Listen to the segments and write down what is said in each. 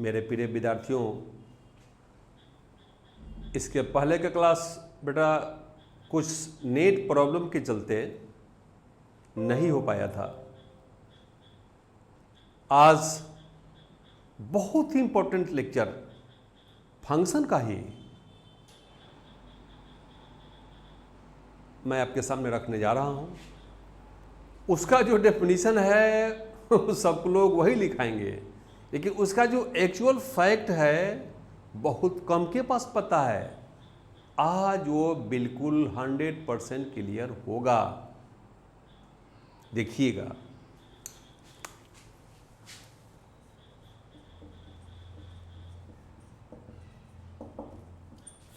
मेरे प्रिय विद्यार्थियों, इसके पहले का क्लास बेटा कुछ नेट प्रॉब्लम के चलते नहीं हो पाया था। आज बहुत ही इंपॉर्टेंट लेक्चर फंक्शन का ही मैं आपके सामने रखने जा रहा हूं। उसका जो डेफिनेशन है सब लोग वही लिखाएंगे, लेकिन उसका जो एक्चुअल फैक्ट है बहुत कम के पास पता है। आज वो बिल्कुल 100% क्लियर होगा, देखिएगा।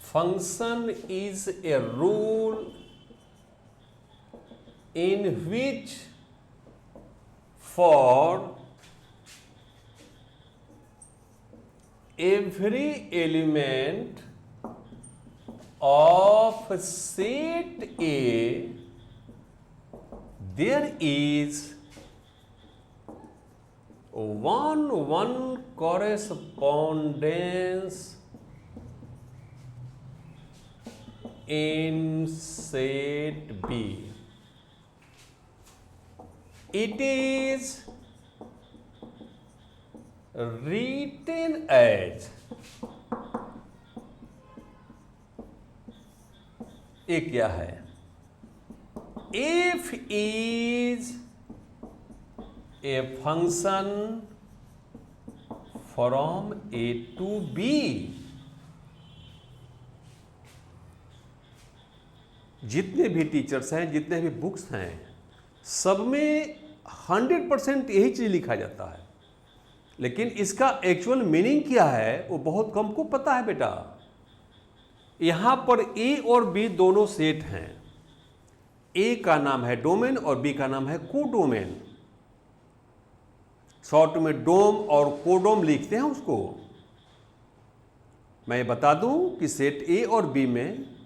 Function is a rule in which for every element of set A there is one correspondence in set B. It is written as, ये क्या है? F is a function from A to B. जितने भी teachers हैं, जितने भी books हैं, सब में 100% यही चीज लिखा जाता है, लेकिन इसका एक्चुअल मीनिंग क्या है वो बहुत कम को पता है बेटा। यहां पर ए और बी दोनों सेट हैं। ए का नाम है डोमेन और बी का नाम है कोडोमेन। शॉर्ट में डोम और कोडोम लिखते हैं उसको। मैं बता दूं कि सेट ए और बी में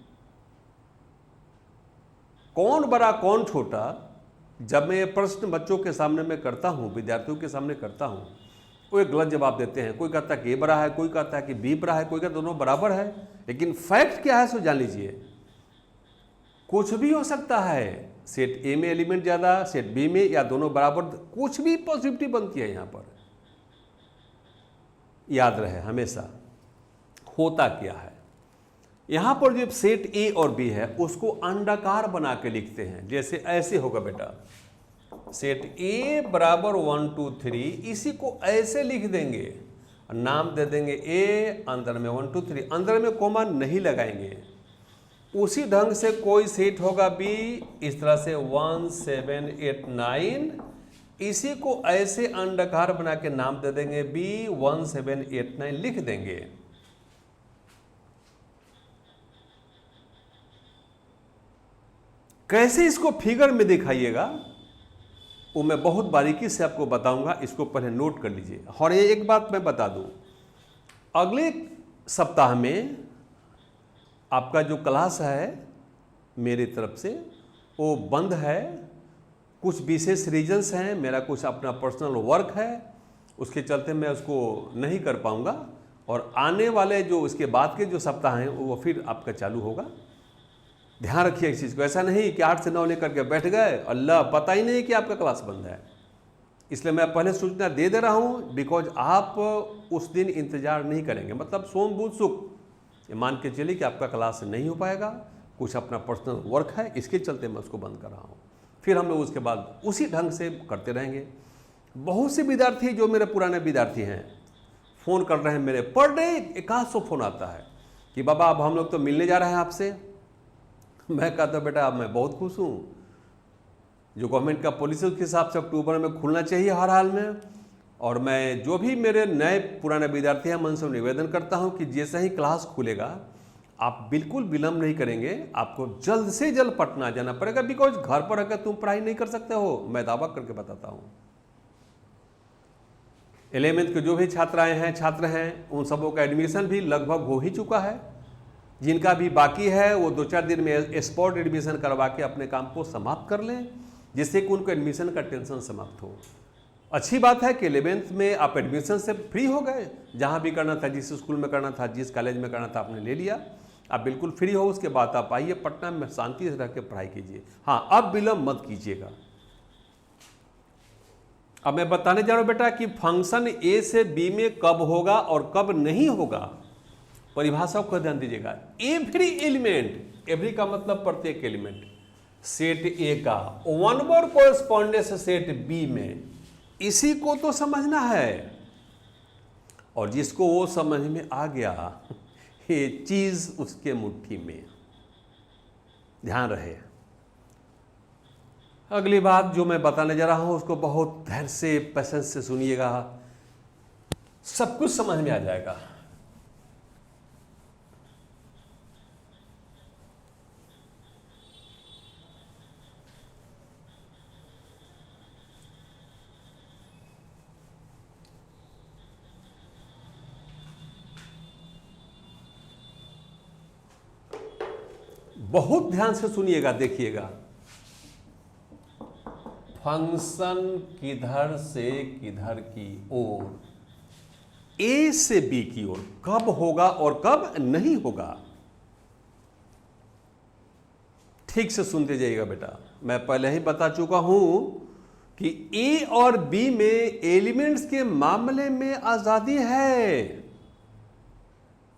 कौन बड़ा कौन छोटा, जब मैं ये प्रश्न बच्चों के सामने में करता हूं, विद्यार्थियों के सामने करता हूं, वो एक गलत जवाब देते हैं। कोई कहता है कि ए बड़ा है, कोई कहता है कि बी बड़ा है, कोई कहता है दोनों बराबर है। लेकिन फैक्ट क्या है सो जान लीजिए, कुछ भी हो सकता है। सेट ए में एलिमेंट ज्यादा, सेट बी में, या दोनों बराबर, कुछ भी पॉसिबिलिटी बनती है। यहां पर याद रहे हमेशा होता क्या है। यहां पर जो सेट ए और बी है उसको अंडाकार बना के लिखते हैं। जैसे ऐसे होगा बेटा, सेट ए बराबर 1 2 3, इसी को ऐसे लिख देंगे, नाम दे देंगे ए, अंदर में 1 2 3, अंदर में कोमा नहीं लगाएंगे। उसी ढंग से कोई सेट होगा बी, इस तरह से 1 7 8 9, इसी को ऐसे अंडाकार बना के नाम दे देंगे बी, 1 7 8 9 लिख देंगे। कैसे इसको फिगर में दिखाइएगा वो मैं बहुत बारीकी से आपको बताऊंगा, इसको पहले नोट कर लीजिए। और ये एक बात मैं बता दूं, अगले सप्ताह में आपका जो क्लास है मेरी तरफ से वो बंद है। कुछ विशेष रीजंस हैं, मेरा कुछ अपना पर्सनल वर्क है, उसके चलते मैं उसको नहीं कर पाऊंगा। और आने वाले जो इसके बाद के जो सप्ताह हैं वो फिर आपका चालू होगा। ध्यान रखिए इस चीज़ को। ऐसा नहीं कि 8 से 9 लेकर के बैठ गए, अल्लाह पता ही नहीं कि आपका क्लास बंद है। इसलिए मैं पहले सूचना दे दे रहा हूँ, बिकॉज आप उस दिन इंतजार नहीं करेंगे। मतलब सोम बुध शुक्र ये मान के चलिए कि आपका क्लास नहीं हो पाएगा, कुछ अपना पर्सनल वर्क है, इसके चलते मैं उसको बंद कर रहा हूँ। फिर हम लोग उसके बाद उसी ढंग से करते रहेंगे। बहुत से विद्यार्थी जो मेरे पुराने विद्यार्थी हैं फ़ोन कर रहे हैं मेरे, पर डे 100 फ़ोन आता है कि बाबा अब हम लोग तो मिलने जा रहे हैं आपसे। मैं कहता हूँ बेटा अब मैं बहुत खुश हूँ, जो गवर्नमेंट का पॉलिसी उसके हिसाब से अक्टूबर में खुलना चाहिए हर हाल में। और मैं जो भी मेरे नए पुराने विद्यार्थी हैं मैं उनसे निवेदन करता हूँ कि जैसे ही क्लास खुलेगा आप बिल्कुल विलम्ब नहीं करेंगे, आपको जल्द से जल्द पटना जाना पड़ेगा। बिकॉज घर पर रहकर तुम पढ़ाई नहीं कर सकते हो, मैं दावा करके बताता हूँ। 11th के जो भी छात्राएँ हैं, छात्र हैं, उन सबों का एडमिशन भी लगभग हो ही चुका है। जिनका भी बाकी है वो 2-4 दिन में स्पॉट एडमिशन करवा के अपने काम को समाप्त कर लें, जिससे कि उनको एडमिशन का टेंशन समाप्त हो। अच्छी बात है कि 11th में आप एडमिशन से फ्री हो गए, जहाँ भी करना था, जिस स्कूल में करना था, जिस कॉलेज में करना था आपने ले लिया, आप बिल्कुल फ्री हो। उसके बाद आप आइए पटना में शांति से रह के पढ़ाई कीजिए। हाँ, अब विलम्ब मत कीजिएगा। अब मैं बताने जा रहा हूँ बेटा कि फंक्शन ए से बी में कब होगा और कब नहीं होगा, परिभाषा को ध्यान दीजिएगा। एवरी एलिमेंट, एवरी का मतलब प्रत्येक एलिमेंट, सेट ए का one over correspondence set B में, इसी को तो समझना है। और जिसको वो समझ में आ गया, ये चीज उसके मुट्ठी में, ध्यान रहे। अगली बात जो मैं बताने जा रहा हूं उसको बहुत धैर्य से, पेशेंस से सुनिएगा, सब कुछ समझ में आ जाएगा। बहुत ध्यान से सुनिएगा, देखिएगा। फंक्शन किधर से किधर की ओर, ए से बी की ओर कब होगा और कब नहीं होगा, ठीक से सुनते जाइएगा बेटा। मैं पहले ही बता चुका हूं कि ए और बी में एलिमेंट्स के मामले में आजादी है,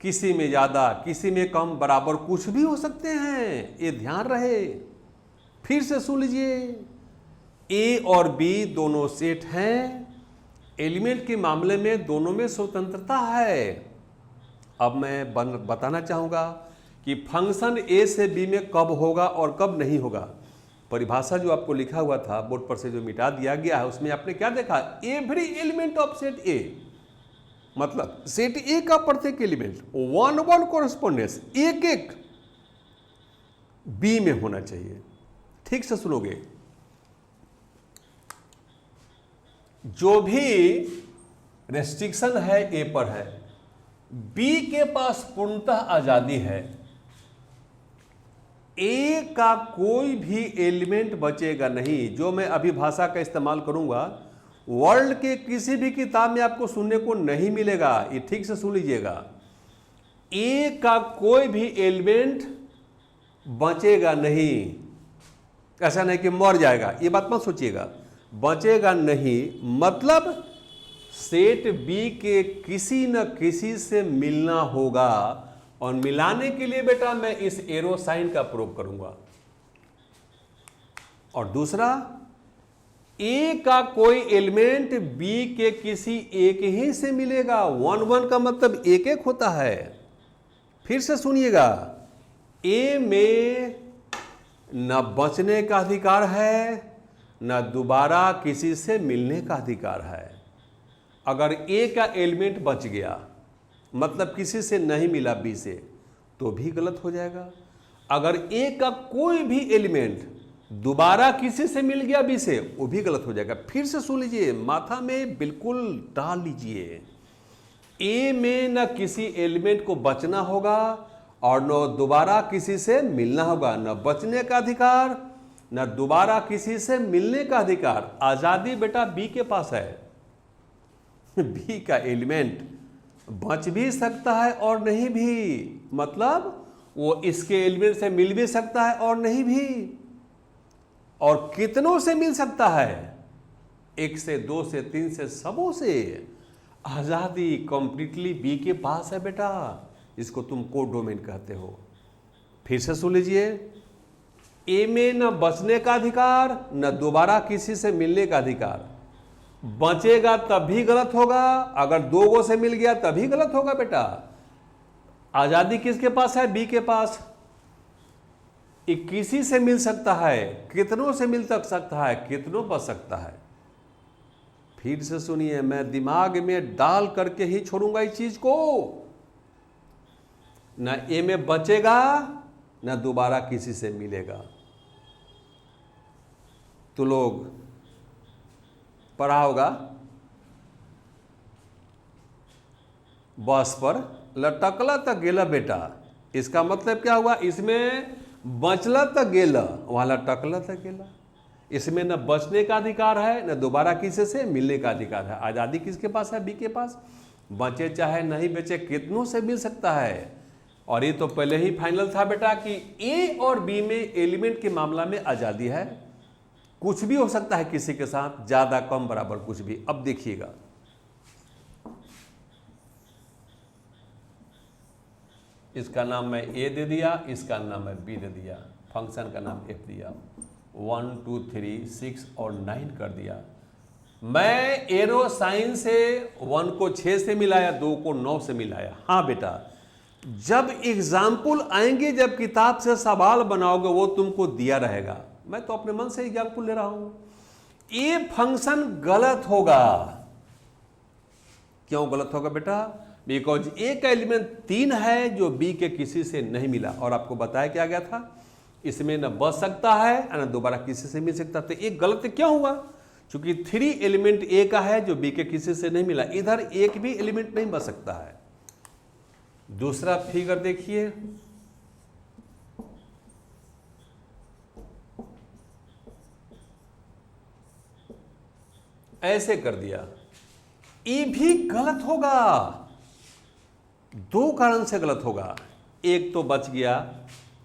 किसी में ज्यादा किसी में कम, बराबर कुछ भी हो सकते हैं, ये ध्यान रहे। फिर से सुन लीजिए, ए और बी दोनों सेट हैं, एलिमेंट के मामले में दोनों में स्वतंत्रता है। अब मैं बताना चाहूंगा कि फंक्शन ए से बी में कब होगा और कब नहीं होगा। परिभाषा जो आपको लिखा हुआ था बोर्ड पर से, जो मिटा दिया गया है, उसमें आपने क्या देखा, एवरी एलिमेंट ऑफ सेट ए, मतलब सेट ए का प्रत्येक एलिमेंट वन वन कोरेस्पोंडेंस एक एक बी में होना चाहिए। ठीक से सुनोगे, जो भी रेस्ट्रिक्शन है ए पर है, बी के पास पूर्णतः आजादी है। ए का कोई भी एलिमेंट बचेगा नहीं। जो मैं अभी भाषा का इस्तेमाल करूंगा, वर्ल्ड के किसी भी किताब में आपको सुनने को नहीं मिलेगा। ये ठीक से सुन लीजिएगा, ए का कोई भी एलिमेंट बचेगा नहीं। ऐसा नहीं कि मर जाएगा, ये बात मत सोचिएगा, बचेगा नहीं मतलब सेट बी के किसी न किसी से मिलना होगा। और मिलाने के लिए बेटा मैं इस एरो साइन का प्रयोग करूंगा। और दूसरा, ए का कोई एलिमेंट बी के किसी एक ही से मिलेगा। वन वन का मतलब एक एक होता है। फिर से सुनिएगा, ए में न बचने का अधिकार है, न दोबारा किसी से मिलने का अधिकार है। अगर ए का एलिमेंट बच गया, मतलब किसी से नहीं मिला बी से, तो भी गलत हो जाएगा। अगर ए का कोई भी एलिमेंट दोबारा किसी से मिल गया बी से, वो भी गलत हो जाएगा। फिर से सुन लीजिए, माथा में बिल्कुल डाल लीजिए, ए में न किसी एलिमेंट को बचना होगा और न दोबारा किसी से मिलना होगा। न बचने का अधिकार, न दोबारा किसी से मिलने का अधिकार। आजादी बेटा बी के पास है। बी का एलिमेंट बच भी सकता है और नहीं भी, मतलब वो इसके एलिमेंट से मिल भी सकता है और नहीं भी। और कितनों से मिल सकता है, एक से, दो से, तीन से, सबों से। आजादी कंप्लीटली बी के पास है बेटा, इसको तुम कोडोमेन कहते हो। फिर से सुन लीजिए, ए में न बचने का अधिकार, न दोबारा किसी से मिलने का अधिकार। बचेगा तब भी गलत होगा, अगर दो गो से मिल गया तभी गलत होगा बेटा। आजादी किसके पास है, बी के पास। किसी से मिल सकता है, कितनों से मिल तक सकता है, कितनों बच सकता है। फिर से सुनिए, मैं दिमाग में डाल करके ही छोड़ूंगा इस चीज को। न ए में बचेगा, न दोबारा किसी से मिलेगा। तो लोग पढ़ा होगा, बस पर लटकला तक गेला बेटा। इसका मतलब क्या हुआ, इसमें बचला तक गेला, वहां लटकला तक गेला। इसमें न बचने का अधिकार है न दोबारा किसी से मिलने का अधिकार है। आज़ादी किसके पास है? बी के पास। बचे चाहे नहीं बचे, कितनों से मिल सकता है। और ये तो पहले ही फाइनल था बेटा कि ए और बी में एलिमेंट के मामला में आज़ादी है, कुछ भी हो सकता है किसी के साथ, ज़्यादा कम बराबर कुछ भी। अब देखिएगा, इसका नाम मैं ए दे दिया, इसका नाम मैं बी दे दिया, फंक्शन का नाम एफ दिया, 1 2 3 6 और 9 कर दिया। मैं एरो साइन से 1 को 6 से मिलाया, 2 को 9 से मिलाया। हाँ बेटा, जब एग्जाम्पल आएंगे, जब किताब से सवाल बनाओगे, वो तुमको दिया रहेगा। मैं तो अपने मन से एग्जाम्पल ले रहा हूं। ये फंक्शन गलत होगा। क्यों गलत होगा बेटा? बिकॉज ए का एलिमेंट 3 है जो बी के किसी से नहीं मिला, और आपको बताया क्या गया था, इसमें न बच सकता है न दोबारा किसी से मिल सकता। तो एक गलत क्यों हुआ? क्योंकि 3 एलिमेंट ए का है जो बी के किसी से नहीं मिला, इधर एक भी एलिमेंट नहीं बच सकता है। दूसरा फिगर देखिए, ऐसे कर दिया, ये भी गलत होगा। 2 कारण से गलत होगा। एक तो बच गया,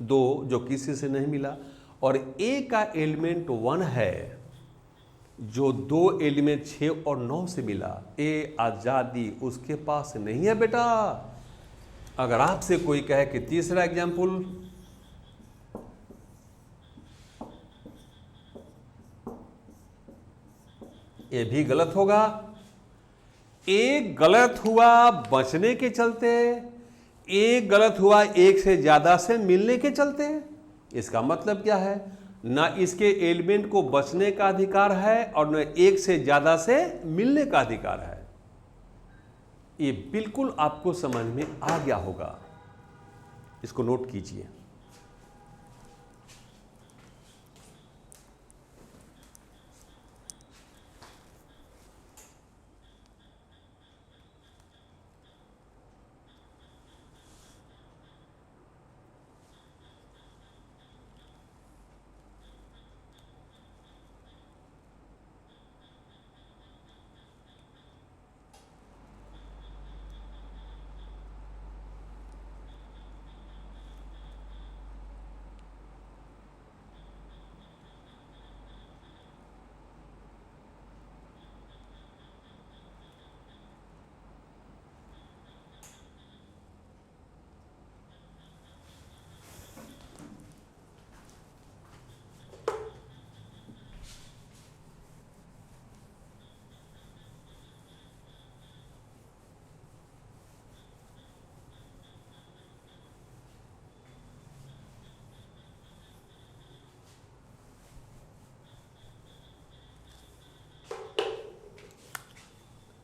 2 जो किसी से नहीं मिला, और ए का एलिमेंट 1 है जो 2 एलिमेंट 6 और 9 से मिला। ए आजादी उसके पास नहीं है बेटा। अगर आपसे कोई कहे कि तीसरा एग्जाम्पल, ये भी गलत होगा। एक गलत हुआ बचने के चलते, एक गलत हुआ एक से ज्यादा से मिलने के चलते। इसका मतलब क्या है? ना इसके एलिमेंट को बचने का अधिकार है और न एक से ज्यादा से मिलने का अधिकार है। ये बिल्कुल आपको समझ में आ गया होगा, इसको नोट कीजिए।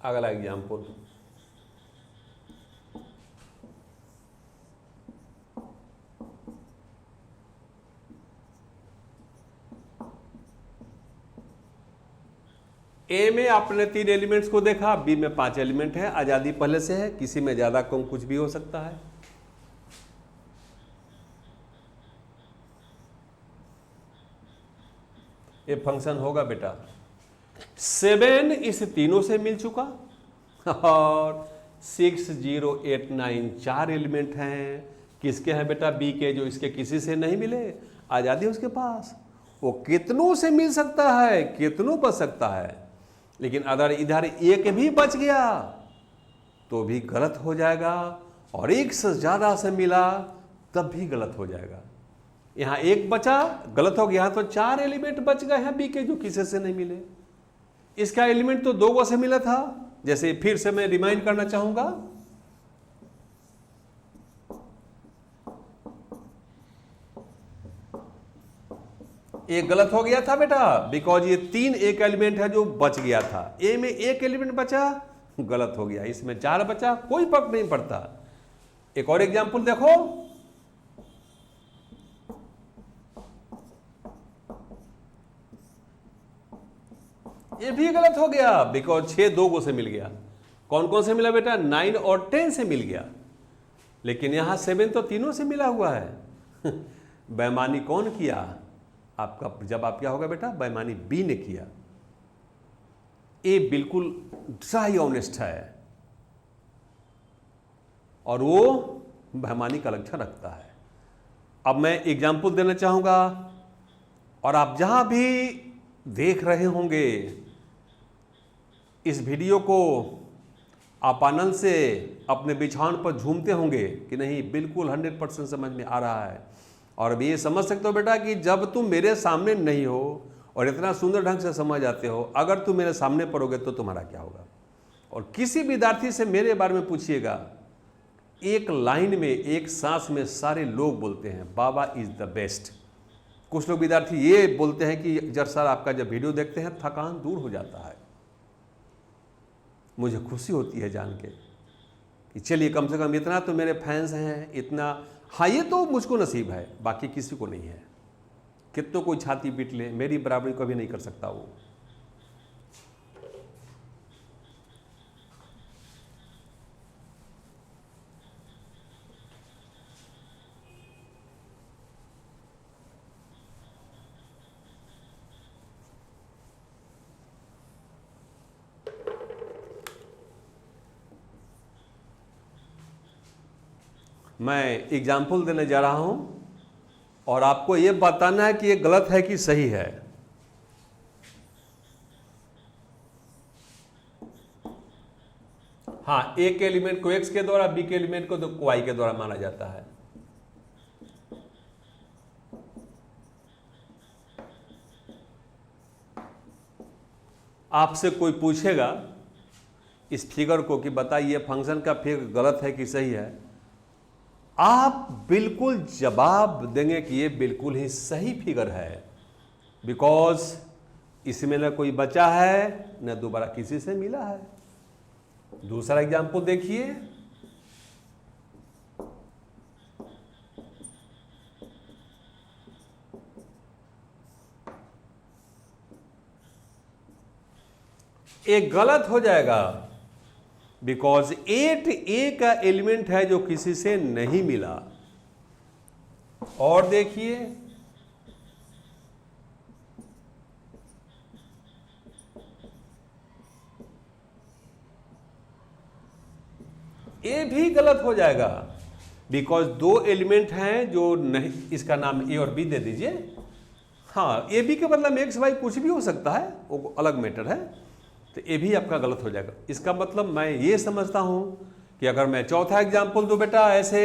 अगला एग्जाम्पल, ए में आपने 3 एलिमेंट्स को देखा, बी में 5 एलिमेंट है, आजादी पहले से है, किसी में ज्यादा कम कुछ भी हो सकता है। ये फंक्शन होगा बेटा 7 इस तीनों से मिल चुका, और 6 0 8 9 4 एलिमेंट हैं। किसके हैं बेटा? बी के, जो इसके किसी से नहीं मिले, आजादी उसके पास। वो कितनों से मिल सकता है, कितनों बच सकता है। लेकिन अगर इधर एक भी बच गया तो भी गलत हो जाएगा, और एक से ज्यादा से मिला तब भी गलत हो जाएगा। यहां एक बचा, गलत हो गया, तो 4 एलिमेंट बच गए हैं बी के जो किसी से नहीं मिले। इसका एलिमेंट तो 2 से मिला था। जैसे फिर से मैं रिमाइंड करना चाहूंगा, ये गलत हो गया था बेटा, बिकॉज ये 3 एक एलिमेंट है जो बच गया था। ए में 1 एलिमेंट बचा, गलत हो गया। इसमें 4 बचा, कोई फर्क नहीं पड़ता। एक और एग्जांपल देखो, ये भी गलत हो गया, बिकॉज 6 2 से मिल गया। कौन कौन से मिला बेटा? 9 और 10 से मिल गया। लेकिन यहां 7 तो तीनों से मिला हुआ है। बेईमानी कौन किया? आपका जब आप क्या होगा बेटा, बेईमानी बी ने किया। ए बिल्कुल ड्राई ऑनेस्ट है और वो बेईमानी का लक्षण रखता है। अब मैं एग्जाम्पल देना चाहूंगा, और आप जहां भी देख रहे होंगे इस वीडियो को, आप आनंद से अपने बिछावन पर झूमते होंगे कि नहीं, बिल्कुल 100% समझ में आ रहा है। और अब ये समझ सकते हो बेटा कि जब तुम मेरे सामने नहीं हो और इतना सुंदर ढंग से समझ आते हो, अगर तुम मेरे सामने पढ़ोगे तो तुम्हारा क्या होगा। और किसी विद्यार्थी से मेरे बारे में पूछिएगा, एक लाइन में, एक सांस में सारे लोग बोलते हैं बाबा इज द बेस्ट। कुछ लोग विद्यार्थी ये बोलते हैं कि जब सर आपका जब वीडियो देखते हैं थकान दूर हो जाता है। मुझे खुशी होती है जान के कि चलिए कम से कम इतना तो मेरे फैंस हैं, इतना। हाँ, ये तो मुझको नसीब है, बाकी किसी को नहीं है। कितनों कोई छाती पीट ले, मेरी बराबरी कभी नहीं कर सकता वो। मैं एग्जाम्पल देने जा रहा हूं और आपको यह बताना है कि ये गलत है कि सही है। हाँ, ए के एलिमेंट को एक्स के द्वारा, बी के एलिमेंट को तो वाई के द्वारा माना जाता है। आपसे कोई पूछेगा इस फिगर को कि बताइए फंक्शन का फिगर गलत है कि सही है, आप बिल्कुल जवाब देंगे कि ये बिल्कुल ही सही फिगर है, बिकॉज इसमें न कोई बचा है न दोबारा किसी से मिला है। दूसरा एग्जाम्पल देखिए, एक गलत हो जाएगा बिकॉज 8a का एलिमेंट है जो किसी से नहीं मिला। और देखिए, ए भी गलत हो जाएगा बिकॉज 2 एलिमेंट हैं जो नहीं। इसका नाम ए और बी दे दीजिए। हाँ, ए बी के मतलब एक्स वाई कुछ भी हो सकता है, वो अलग मैटर है। तो ये भी आपका गलत हो जाएगा। इसका मतलब मैं ये समझता हूं कि अगर मैं चौथा एग्जाम्पल दूं बेटा ऐसे,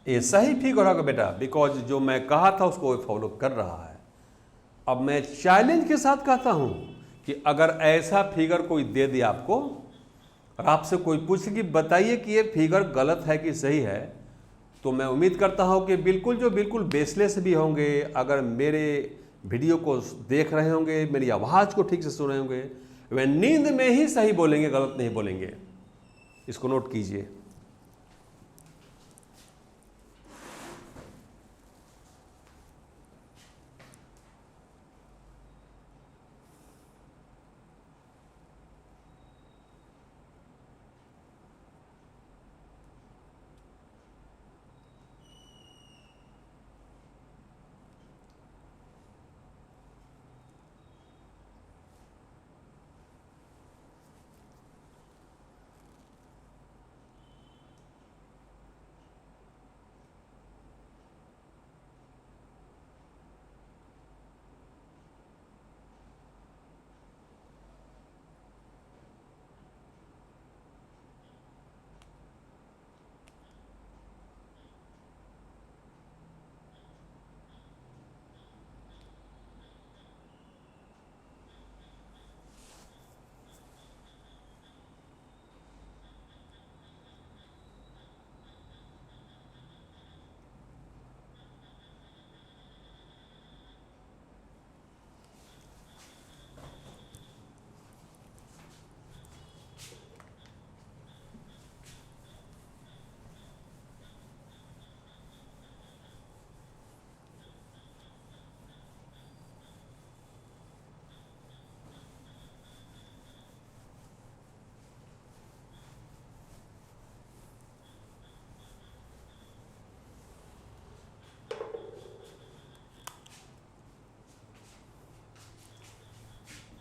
ये सही फिगर होगा बेटा, बिकॉज जो मैं कहा था उसको फॉलो कर रहा है। अब मैं चैलेंज के साथ कहता हूं कि अगर ऐसा फिगर कोई दे दिया आपको और आपसे कोई पूछे कि बताइए कि ये फिगर गलत है कि सही है, तो मैं उम्मीद करता हूं कि बिल्कुल बेसलेस भी होंगे, अगर मेरे वीडियो को देख रहे होंगे, मेरी आवाज़ को ठीक से सुन रहे होंगे, वे नींद में ही सही बोलेंगे, गलत नहीं बोलेंगे। इसको नोट कीजिए।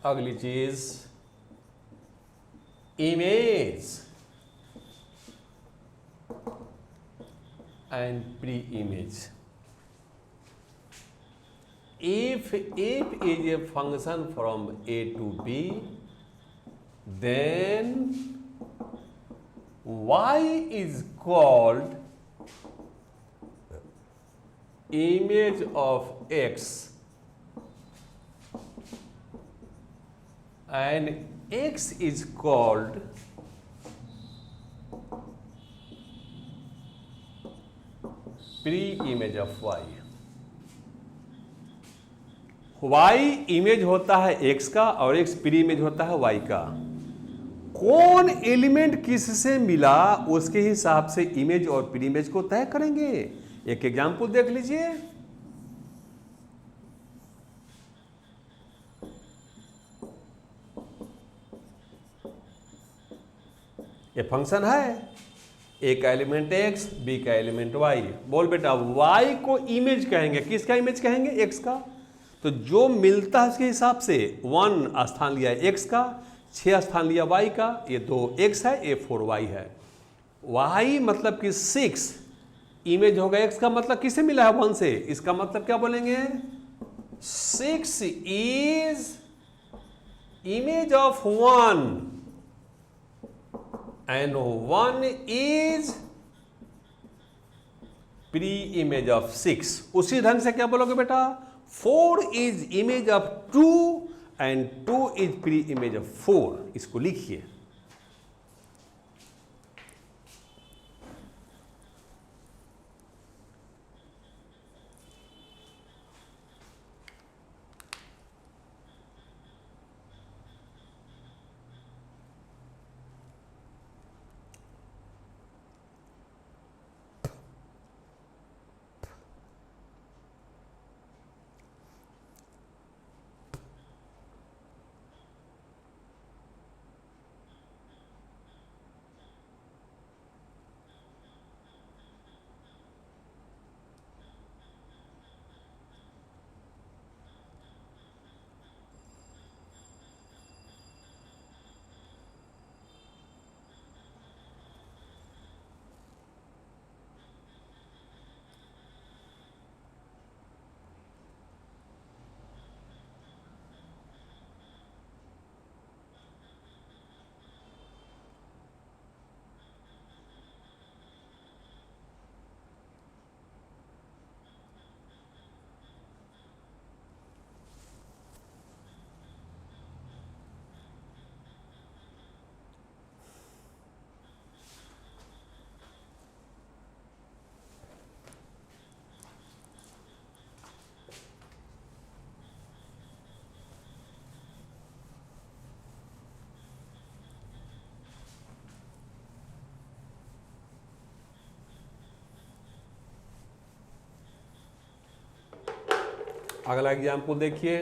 अगली चीज image and pre image. If is a function from A to B, then y is called image of x and x is called pre-image of y. y image होता है x का और x प्री इमेज होता है y का. कौन element किससे मिला उसके हिसाब से इमेज और प्री इमेज को तय करेंगे. एक एग्जांपल देख लीजिए. ये फंक्शन है, ए का एलिमेंट x, बी का एलिमेंट y. बोल बेटा y को इमेज कहेंगे. किसका इमेज कहेंगे? x का. तो जो मिलता है उसके हिसाब से 1 स्थान लिया x का, 6 स्थान लिया y का. ये 2x है, ये 4y है. y मतलब कि 6 इमेज होगा x का. मतलब किससे मिला है? 1 से. इसका मतलब क्या बोलेंगे? 6 is image of 1 and 1 is pre image of 6. उसी ढंग से क्या बोलोगे बेटा? 4 is image of 2 and 2 is pre image of 4. इसको लिखिए. अगला एग्जाम्पल देखिए.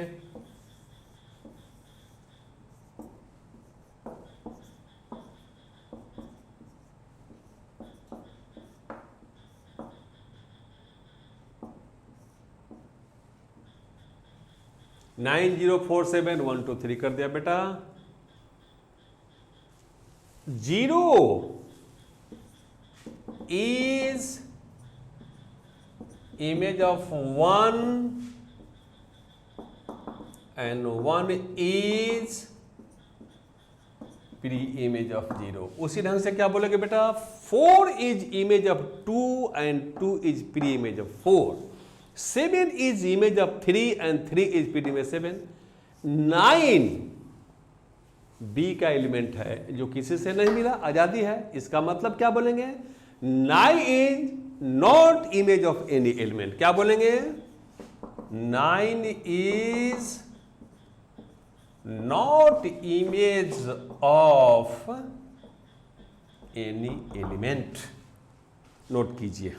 नाइन 047 1 2 3 कर दिया बेटा. 0 is image of 1 and 1 is pre image of 0. उसी ढंग से क्या बोलोगे बेटा? 4 is image of 2 and 2 is pre image of 4. 7 is image of 3 and 3 is pre image 7. 9 B का एलिमेंट है जो किसी से नहीं मिला, आजादी है. इसका मतलब क्या बोलेंगे? 9 is not image of any element. क्या बोलेंगे? 9 is not image of any element. Note कीजिए.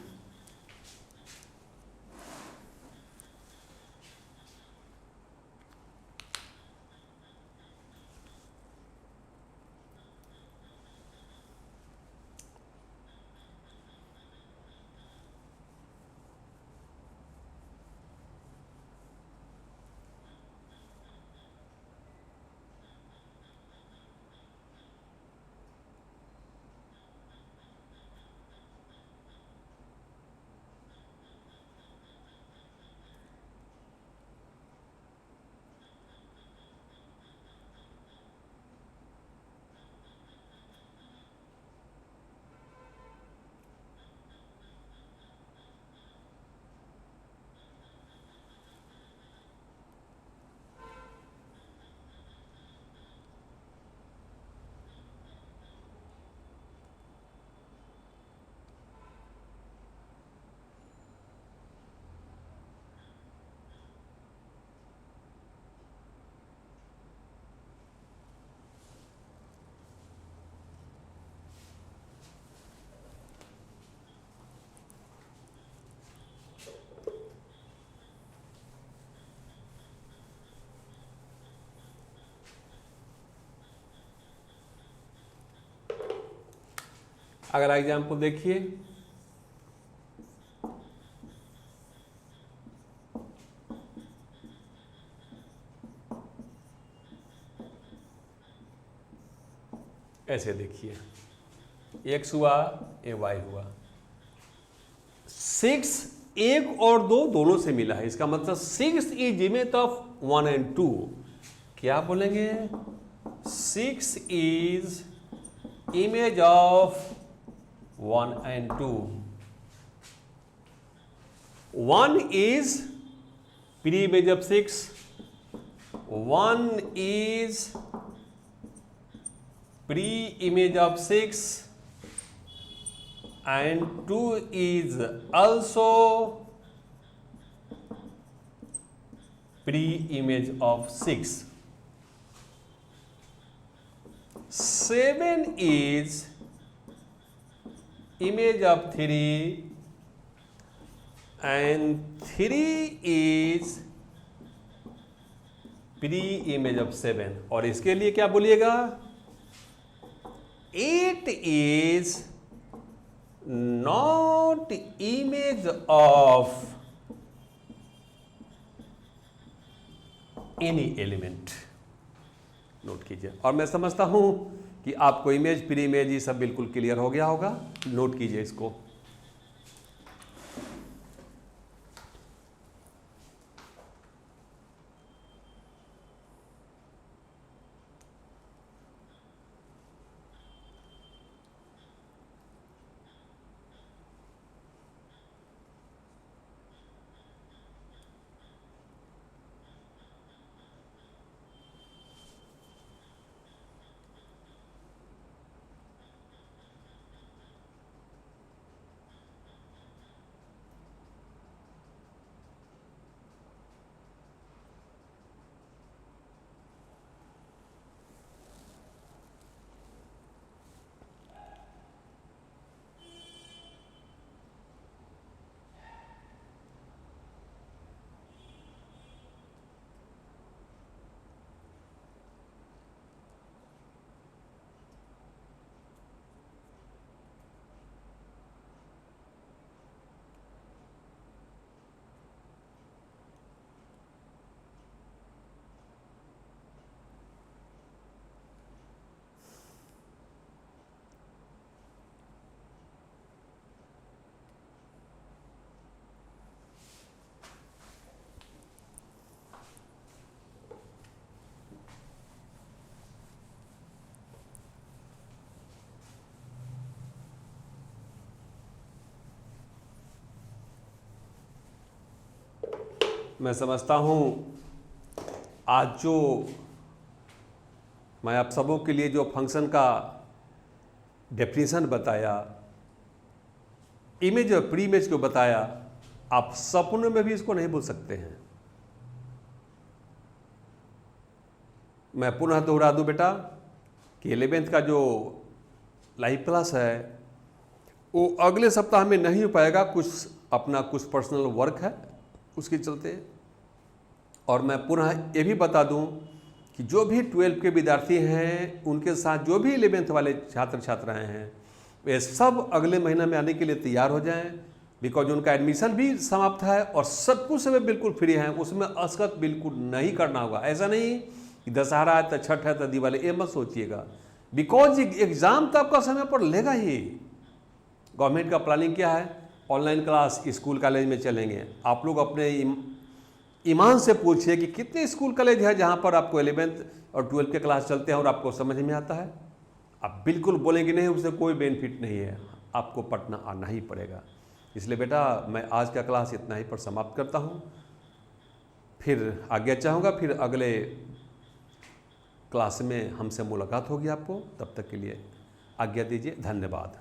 अगला एग्जाम्पल देखिए, ऐसे देखिए, x हुआ, ये y हुआ। 6 1 और 2 दोनों से मिला है, इसका मतलब 6 इज इमेज ऑफ 1 and 2। क्या बोलेंगे? 6 is image of 1 and 2। 1 is pre-image of 6, 1 is pre-image of 6 and 2 is also pre-image of 6. 7 is image of 3 and 3 is pre-image of 7। और इसके लिए क्या बोलिएगा? 8 is not image of any element। Note कीजिए। और मैं समझता हूं कि आपको इमेज, प्री इमेज, ये सब बिल्कुल क्लियर हो गया होगा। नोट कीजिए इसको। मैं समझता हूँ आज जो मैं आप सबों के लिए जो फंक्शन का डेफिनेशन बताया, इमेज और प्री इमेज को बताया, आप सपनों में भी इसको नहीं भूल सकते हैं। मैं पुनः दोहरा दूं बेटा कि 11th का जो लाइव क्लास है वो अगले सप्ताह में नहीं हो पाएगा, कुछ पर्सनल वर्क है उसके चलते। और मैं पुनः ये भी बता दूं कि जो भी 12 के विद्यार्थी हैं उनके साथ जो भी 11th वाले छात्र छात्राएं हैं वे सब अगले महीने में आने के लिए तैयार हो जाएं, बिकॉज उनका एडमिशन भी समाप्त है और सब कुछ से वे बिल्कुल फ्री हैं। उसमें असकत बिल्कुल नहीं करना होगा। ऐसा नहीं कि दशहरा है तो छठ है तो दिवाली, ये मत सोचिएगा, बिकॉज एग्ज़ाम तो आपका समय पर लेगा ही। गवर्नमेंट का प्लानिंग क्या है? ऑनलाइन क्लास स्कूल कॉलेज में चलेंगे। आप लोग अपने ईमान से पूछिए कि कितने स्कूल कॉलेज है जहाँ पर आपको 11th और 12th के क्लास चलते हैं और आपको समझ में आता है। आप बिल्कुल बोलेंगे नहीं उससे कोई बेनिफिट नहीं है, आपको पढ़ना आना ही पड़ेगा। इसलिए बेटा मैं आज का क्लास इतना ही पर समाप्त करता हूँ, फिर आज्ञा चाहूँगा, फिर अगले क्लास में हमसे मुलाकात होगी आपको। तब तक के लिए आज्ञा दीजिए। धन्यवाद।